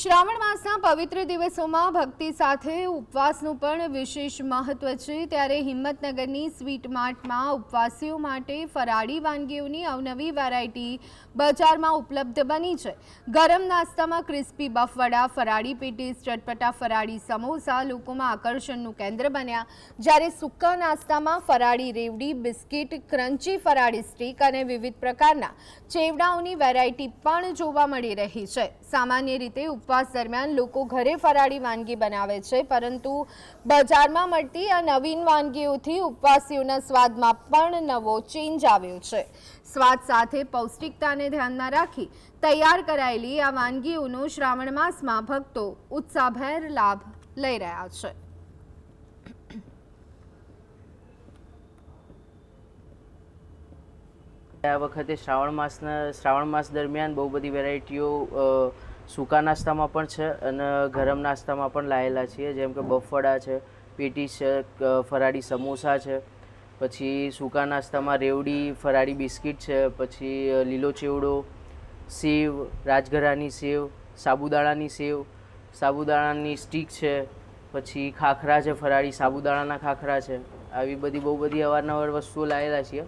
શ્રાવણ માસના પવિત્ર દિવસોમાં ભક્તિ સાથે ઉપવાસનું પણ વિશેષ મહત્વ છે। ત્યારે હિંમતનગરની સ્વીટ માર્ટમાં ઉપવાસીઓ માટે ફરાળી વાનગીઓની અવનવી વેરાયટી બજારમાં ઉપલબ્ધ બની છે। ગરમ નાસ્તામાં ક્રિસ્પી બફવડા, ફરાળી પેટીસ, ચટપટા ફરાળી સમોસા લોકોમાં આકર્ષણનું કેન્દ્ર બન્યા, જ્યારે સૂકા નાસ્તામાં ફરાળી રેવડી, બિસ્કિટ, ક્રન્ચી ફરાળી સ્ટીક અને વિવિધ પ્રકારના ચેવડાઓની વેરાયટી પણ જોવા મળી રહી છે। સામાન્ય રીતે ઉપવાસ દરમિયાન લોકો ઘરે ફરાળી વાનગી બનાવે છે, પરંતુ બજારમાં મળતી આ નવીન વાનગીઓથી ઉપવાસીઓના સ્વાદમાં પણ નવો ચેન્જ આવ્યો છે। સ્વાદ સાથે પૌષ્ટિકતાને ધ્યાનમાં રાખી તૈયાર કરાયેલી આ વાનગીઓનો શ્રાવણ માસમાં ભક્તો ઉત્સાહભેર લાભ લઈ રહ્યા છે। આ વખતે શ્રાવણ માસ દરમિયાન બહુ બધી વેરાયટીઓ સૂકા નાસ્તામાં પણ છે અને ગરમ નાસ્તામાં પણ લાયેલા છીએ, જેમ કે બફવડા છે, પેટીસ છે, ફરાળી સમોસા છે, પછી સૂકા નાસ્તામાં રેવડી, ફરાળી બિસ્કિટ છે, પછી લીલો ચેવડો, સેવ, રાજગરાની સેવ, સાબુદાણાની સેવ, સાબુદાણાની સ્ટીક છે, પછી ખાખરા છે, ફરાળી સાબુદાણાના ખાખરા છે। આવી બધી બહુ બધી અવારનવાર વસ્તુઓ લાયેલા છીએ।